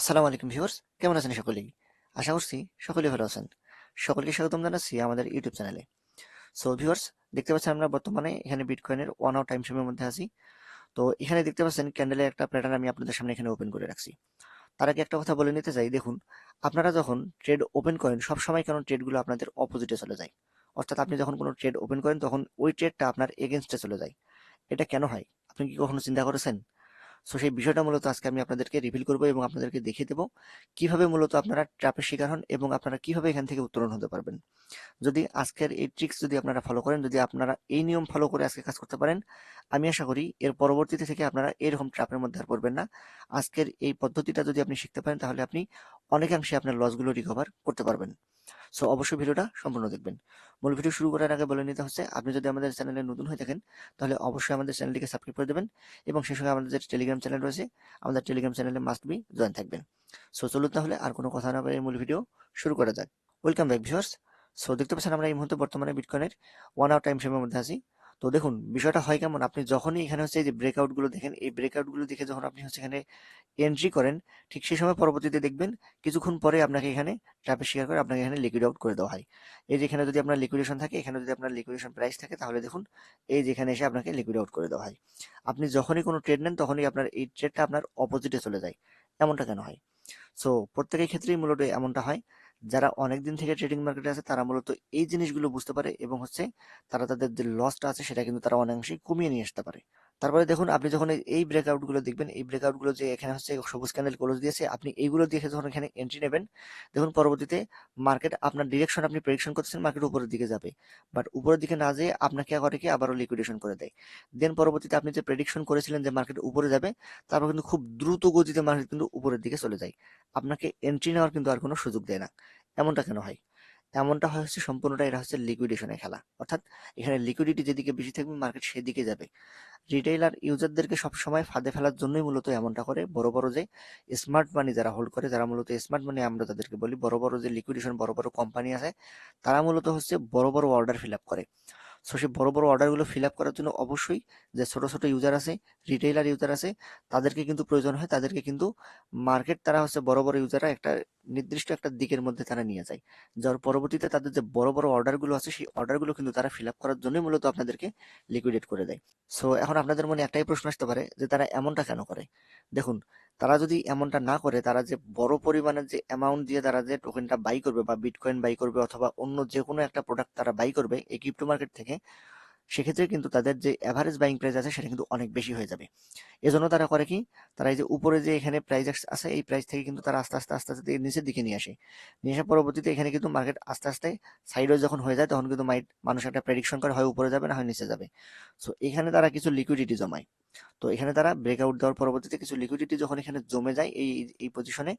আসসালামু আলাইকুম ভিউয়ার্স, কেমন আছেন সকলেই? আশা করছি সকলেই ভালো আছেন। সকলকে স্বাগতম জানাচ্ছি আমাদের ইউটিউব চ্যানেলে। সো ভিউয়ার্স, দেখতে পাচ্ছেন আমরা বর্তমানে এখানে বিটকয়েনের 1 আওয়ার টাইম ফ্রেমের মধ্যে আছি। তো এখানে দেখতে পাচ্ছেন ক্যান্ডেলের একটা প্যাটার্ন আমি আপনাদের সামনে এখানে ওপেন করে রাখছি। তার আগে একটা কথা বলে নিতে চাই, দেখুন আপনারা যখন ট্রেড ওপেন করেন সবসময় কেন ট্রেডগুলো আপনাদের অপোজিটে চলে যায়। অর্থাৎ আপনি যখন কোনো ট্রেড ওপেন করেন তখন ওই ট্রেডটা আপনার এগেইনস্টে চলে যায়। এটা কেন হয়? আপনি কি কখনো চিন্তা করেছেন? সো সেই বিষয়টা মূলত আজকে আমি আপনাদেরকে রিভিল করবো এবং আপনাদেরকে দেখিয়ে দেবো কিভাবে মূলত আপনারা ট্র্যাপের শিকার হন এবং আপনারা কিভাবে এখান থেকে উত্তরণ হতে পারবেন। যদি আজকের এই ট্রিক্স যদি আপনারা ফলো করেন, যদি আপনারা এই নিয়ম ফলো করে আজকে কাজ করতে পারেন, আমি আশা করি এর পরবর্তীতে থেকে আপনারা এরকম ট্র্যাপের মধ্যে আর পড়বেন না। আজকের এই পদ্ধতিটা যদি আপনি শিখতে পারেন তাহলে আপনি অনেকাংশে আপনার লসগুলো রিকভার করতে পারবেন। সো অবশ্যই ভিডিওটা সম্পূর্ণ দেখবেন। মূল ভিডিও শুরু করার আগে বলে নিতে হচ্ছে, আপনি যদি আমাদের চ্যানেলে নতুন হয়ে থাকেন তাহলে অবশ্যই আমাদের চ্যানেলটিকে সাবস্ক্রাইব করে দেবেন এবং সেই সঙ্গে আমাদের যে টেলিগ্রাম চ্যানেল রয়েছে, আমাদের টেলিগ্রাম চ্যানেলে মাস্ট বি জয়েন থাকবেন। সো চলুন তাহলে আর কোনো কথা না বলে মূল ভিডিও শুরু করা যাক। Welcome back viewers. সো দেখতে পাচ্ছেন আমরা এই মুহূর্তে বর্তমানে বিটকয়েনের 1 আওয়ার টাইম ফ্রেমের মধ্যে আছি। তো দেখুন বিষয়টা হয় কেমন, আপনি যখনই এখানে হচ্ছে এই যে ব্রেকআউট গুলো দেখেন, এই ব্রেকআউট গুলো দেখে যখন আপনি হচ্ছে এখানে এন্ট্রি করেন, ঠিক সেই সময় পরবর্তীতে দেখবেন কিছুক্ষণ পরে আপনাকে এখানে ট্র্যাপের শিকার করে আপনাকে এখানে লিকুইড আউট করে দেওয়া হয়। এই যে এখানে যদি আপনার লিকুইডেশন থাকে, এখানে যদি আপনার লিকুইডেশন প্রাইস থাকে, তাহলে দেখুন এই যে এখানে এসে আপনাকে লিকুইড আউট করে দেওয়া হয়। আপনি যখনই কোনো ট্রেড নেন তখনই আপনার এই ট্রেডটা আপনার অপোজিটে চলে যায়। এমনটা কেন হয়? সো প্রত্যেকের ক্ষেত্রেই মূলত এমনটা হয়। যারা অনেকদিন থেকে ট্রেডিং মার্কেটে আছে তারা মূলত এই জিনিসগুলো বুঝতে পারে এবং হচ্ছে তারা তাদের যে লসটা আছে সেটা কিন্তু তারা অনেকাংশেই কমিয়ে নিয়ে আসতে পারে। তারপরে দেখুন আপনি যখন এই ব্রেকআউট গুলো দেখবেন, এই ব্রেকআউট গুলো যে এখানে হচ্ছে সবুজ ক্যান্ডেল ক্লোজ দিয়েছে, আপনি এইগুলো দেখে যখন এখানে এন্ট্রি নেবেন, দেখুন পরবর্তীতে মার্কেট আপনার ডিরেকশন আপনি প্রেডিকশন করতেছেন মার্কেট উপরের দিকে যাবে, বাট উপরের দিকে না যেয়ে আপনাকে করে কি আবারও লিকুইডেশন করে দেয়। দেন পরবর্তীতে আপনি যে প্রেডিকশন করেছিলেন যে মার্কেট উপরে যাবে, তারপর কিন্তু খুব দ্রুত গতিতে মার্কেট কিন্তু উপরের দিকে চলে যায়। আপনাকে এন্ট্রি নেওয়ার কিন্তু আর কোনো সুযোগ দেয় না। এমনটা কেন হয়? এমনটা হয় হচ্ছে সম্পূর্ণটা এটা হচ্ছে লিকুইডেশনের খেলা। অর্থাৎ এখানে লিকুইডিটি যেদিকে বেশি থাকবে মার্কেট সেদিকে যাবে। রিটেইলার ইউজারদেরকে সবসময় ফাঁদে ফেলার জন্যই মূলত এমনটা করে। বড় বড় যে স্মার্ট মানি যারা হোল্ড করে, যারা মূলত স্মার্ট মানি আমরা তাদেরকে বলি, বড় বড় যে লিকুইডেশন বড় বড় কোম্পানি আছে, তারা মূলত হচ্ছে বড় বড় অর্ডার ফিল আপ করে। সো সেই বড় বড় অর্ডারগুলো ফিল আপ করার জন্য অবশ্যই যে ছোট ছোট ইউজার আছে, রিটেইলার ইউজার আছে, তাদেরকে কিন্তু প্রয়োজন হয়। তাদেরকে কিন্তু মার্কেট তারা হচ্ছে বড় বড় ইউজাররা একটা নির্দিষ্ট একটা দিকের মধ্যে তারা নিয়ে যায়, যার পরবর্তীতে তাদের যে বড় বড় অর্ডারগুলো আছে সেই অর্ডারগুলো কিন্তু তারা ফিল আপ করার জন্যই মূলত আপনাদেরকে লিকুইডেট করে দেয়। সো এখন আপনাদের মনে একটাই প্রশ্ন আসতে পারে যে তারা এমনটা কেন করে। দেখুন, তারা যদি এমনটা না করে, তারা যে বড় পরিমাণের যে অ্যামাউন্ট দিয়ে তারা যে টোকেনটা বাই করবে বা বিটকয়েন বাই করবে অথবা অন্য যে কোনো একটা প্রোডাক্ট তারা বাই করবে এই ক্রিপ্টো মার্কেট থেকে, সেক্ষেত্রে কিন্তু তাদের যে এভারেজ বাইং প্রাইস আছে সেটা কিন্তু অনেক বেশি হয়ে যাবে। এজন্য তারা করে কি, তারা এই যে উপরে যে এখানে প্রাইস আছে এই প্রাইস থেকে কিন্তু তারা আস্তে আস্তে আস্তে আস্তে নিচের দিকে নিয়ে আসে। নিয়ে আসার পরবর্তীতে এখানে কিন্তু মার্কেট আস্তে আস্তে সাইডওয়েজ যখন হয়ে যায় তখন কিন্তু মানুষ একটা প্রেডিকশন করে হয় উপরে যাবে না হয় নিচে যাবে। সো এখানে তারা কিছু লিকুইডিটি জমায়। তো এখানে তারা ব্রেকআউট দেওয়ার পরবর্তীতে কিছু লিকুইডিটি যখন এখানে জমে যায় এই এই পজিশনে,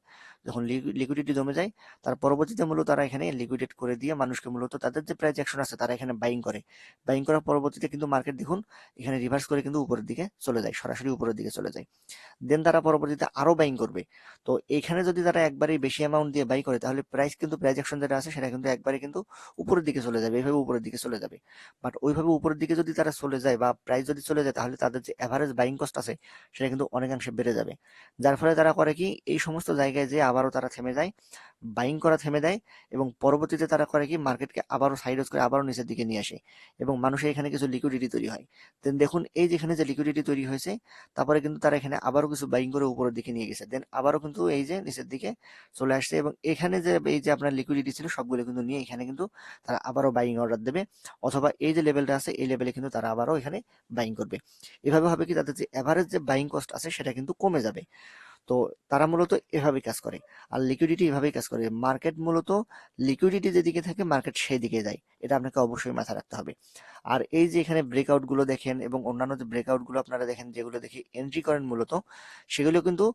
যখন লিকুইডিটি জমে যায়, তার পরবর্তীতে মূলত তারা এখানে লিকুইডেট করে দিয়ে মানুষকে মূলত তাদের যে প্রাইস অ্যাকশন আছে তারা এখানে বাইং করে। বাইং করার পরবর্তীতে কিন্তু মার্কেট দেখুন এখানে রিভার্স করে কিন্তু উপরের দিকে চলে যায়, সরাসরি উপরের দিকে চলে যায়। দেন তারা পরবর্তীতে আরো বাইং করবে। তো এখানে যদি তারা একবারেই বেশি অ্যামাউন্ট দিয়ে বাই করে তাহলে প্রাইস কিন্তু প্রাইস অ্যাকশন যেটা আছে সেটা কিন্তু একবারে কিন্তু উপরের দিকে চলে যাবে, এইভাবে উপরের দিকে চলে যাবে। বাট ওইভাবে উপরের দিকে যদি তারা চলে যায় বা প্রাইস যদি চলে যায় তাহলে তাদের যে এভারেজ বাইং কস্ট আছে সেটা কিন্তু অনেকাংশে বেড়ে যাবে। যার ফলে তারা করে কি, এই সমস্ত জায়গায় যে আবারও তারা থেমে যায়, বাইং করা থেমে দেয় এবং পরবর্তীতে তারা করে কি মার্কেটকে আবারও সাইডওয়েজ করে আবারও নিচের দিকে নিয়ে আসে এবং মানুষের এখানে কিছু লিকুইডিটি তৈরি হয়। দেন দেখুন এই যেখানে যে লিকুইডিটি তৈরি হয়েছে, তারপরে কিন্তু তারা এখানে আবারও কিছু বাইং করে উপরের দিকে নিয়ে গেছে, দেন আবারও কিন্তু এই যে নিচের দিকে চলে আসছে এবং এখানে যে এই যে আপনার লিকুইডিটি ছিল সবগুলো কিন্তু নিয়ে এখানে কিন্তু তারা আবারও বাইং অর্ডার দেবে অথবা এই যে লেভেলটা আছে এই লেভেলে কিন্তু তারা আবারও এখানে বাইং করবে। এভাবে হবে কি তাদের যে এভারেজ যে বাইং কস্ট আছে সেটা কিন্তু কমে যাবে। তো তারা মূলত এভাবেই কাজ করে। আর লিকুইডিটি এভাবেই কাজ করে। মার্কেট মূলত লিকুইডিটি যেদিকে থাকে মার্কেট সেদিকে যায়। এটা আপনাকে অবশ্যই মাথায় রাখতে হবে। আর এই যে এখানে ব্রেকআউট গুলো দেখেন এবং অন্যান্য যে ব্রেকআউট গুলো আপনারা দেখেন যেগুলো দেখে এন্ট্রি করেন মূলত, সেগুলো কিন্তু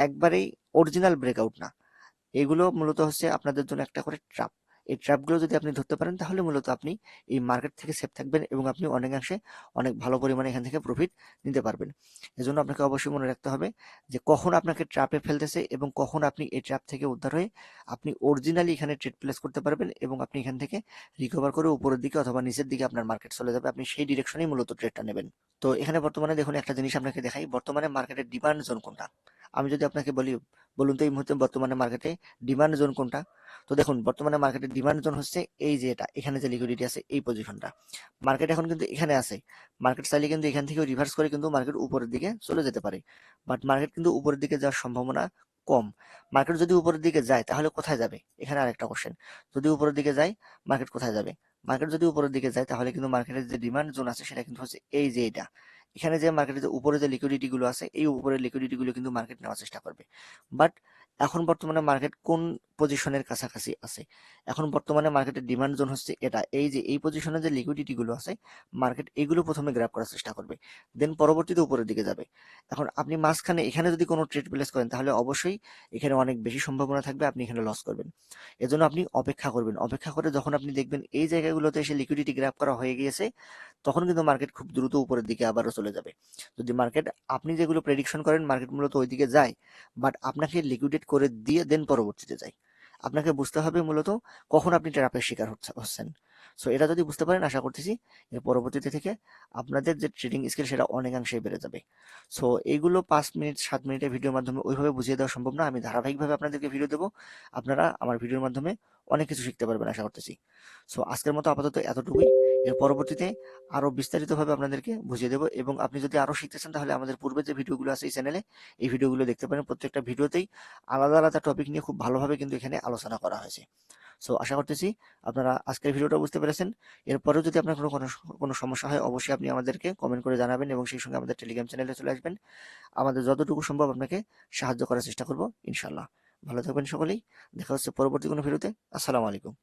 একবারেই অরিজিনাল ব্রেকআউট না। এগুলো মূলত হচ্ছে আপনাদের জন্য একটা করে ট্র্যাপ। এই ট্র্যাপগুলো যদি আপনি ধরতে পারেন তাহলে মূলত আপনি এই মার্কেট থেকে সেফ থাকবেন এবং আপনি অনেকাংশে অনেক ভালো পরিমাণে এখান থেকে প্রফিট নিতে পারবেন। এজন্য আপনাকে অবশ্যই মনে রাখতে হবে যে কখন আপনাকে ট্র্যাপে ফেলতেছে এবং কখন আপনি এই ট্র্যাপ থেকে উদ্ধার হয়ে আপনি অরিজিনালি এখানে ট্রেড প্লেস করতে পারবেন এবং আপনি এখান থেকে রিকভার করে উপরের দিকে অথবা নিচের দিকে আপনার মার্কেট চলে যাবে। আপনি সেই ডিরেকশনেই মূলত ট্রেডটা নেবেন। তো এখানে বর্তমানে দেখুন একটা জিনিস আপনাকে দেখাই, বর্তমানে মার্কেটের ডিমান্ড জোন কোনটা? আমি যদি আপনাকে বলি, বলুন তো এই মুহূর্তে বর্তমানে মার্কেটে ডিমান্ড জোন কোনটা? তো দেখুন বর্তমানে মার্কেটের ডিমান্ড জোন হচ্ছে এই যে এটা, এখানে যে লিকুইডিটি আছে এই পজিশনটা। মার্কেট এখন কিন্তু এখানে আছে। মার্কেট চাইলে কিন্তু এখান থেকে রিভার্স করে কিন্তু মার্কেট উপরের দিকে চলে যেতে পারে, বাট মার্কেট কিন্তু উপরের দিকে যাওয়ার সম্ভাবনা কম। মার্কেট যদি উপরের দিকে যায় তাহলে কোথায় যাবে, এখানে আরেকটা কোশ্চেন। যদি উপরের দিকে যায় মার্কেট কোথায় যাবে? মার্কেট যদি উপরের দিকে যায় তাহলে কিন্তু মার্কেটের যে ডিমান্ড জোন আছে সেটা কিন্তু হচ্ছে এই যে এটা। এখানে যে মার্কেটের যে উপরে যে লিকুইডিটি গুলো আছে এই উপরের লিকুইডিটি গুলো কিন্তু মার্কেট নেওয়ার চেষ্টা করবে। বাট এখন বর্তমানে মার্কেট কোন পজিশনের কাছাকাছি আছে? এখন বর্তমানে মার্কেটের ডিমান্ড জোন হচ্ছে এটা, এই যে এই পজিশনে যে লিকুইডিটি গুলো আছে মার্কেট এগুলো প্রথমে গ্র্যাব করার চেষ্টা করবে, দেন পরবর্তীতে উপরের দিকে যাবে। এখন আপনি মাঝখানে এখানে যদি কোনো ট্রেড প্লেস করেন তাহলে অবশ্যই এখানে অনেক বেশি সম্ভাবনা থাকবে আপনি এখানে লস করবেন। এজন্য আপনি অপেক্ষা করবেন, অপেক্ষা করে যখন আপনি দেখবেন এই জায়গাগুলোতে এসে লিকুইডিটি গ্র্যাব করা হয়ে গিয়েছে তখন কিন্তু মার্কেট খুব দ্রুত উপরের দিকে আবারও চলে যাবে। যদি মার্কেট আপনি যেগুলো প্রেডিকশন করেন মার্কেট মূলত ওইদিকে যায়, বাট আপনাকে লিকুইডেট করে দিয়ে দেন পরবর্তীতে যায়। আপনাকে বুঝতে হবে মূলত কখন আপনি ট্র্যাপের শিকার হচ্ছেন। সো এটা যদি বুঝতে পারেন আশা করতেছি এর পরবর্তীতে থেকে আপনাদের যে ট্রেডিং স্কিল সেটা অনেকাংশেই বেড়ে যাবে। সো এইগুলো 5 মিনিট 7 মিনিটের ভিডিওর মাধ্যমে ওইভাবে বুঝিয়ে দেওয়া সম্ভব না, আমি ধারাবাহিকভাবে আপনাদেরকে ভিডিও দেবো, আপনারা আমার ভিডিওর মাধ্যমে অনেক কিছু শিখতে পারবেন আশা করতেছি। সো আজকের মতো আপাতত এতটুকুই। এর পরবর্তীতে আরো বিস্তারিতভাবে আপনাদেরকে বুঝিয়ে দেবো, এবং আপনি যদি আরো শিখতে চান তাহলে আমাদের পূর্বে যে ভিডিওগুলো আছে এই চ্যানেলে এই ভিডিওগুলো দেখতে পারেন। প্রত্যেকটা ভিডিওতেই আলাদা আলাদা টপিক নিয়ে খুব ভালোভাবে কিন্তু এখানে আলোচনা করা হয়েছে। সো আশা করতেছি আপনারা আজকের ভিডিওটা বুঝতে পেরেছেন। এরপরেও যদি আপনার কোনো কোনো কোনো সমস্যা হয় অবশ্যই আপনি আমাদেরকে কমেন্ট করে জানাবেন এবং সেই সঙ্গে আমাদের টেলিগ্রাম চ্যানেলে চলে আসবেন। আমাদের যতটুকু সম্ভব আপনাকে সাহায্য করার চেষ্টা করব ইনশাল্লাহ। ভালো থাকবেন সকলেই। দেখা হচ্ছে পরবর্তী কোনো ভিডিওতে। আসসালামু আলাইকুম।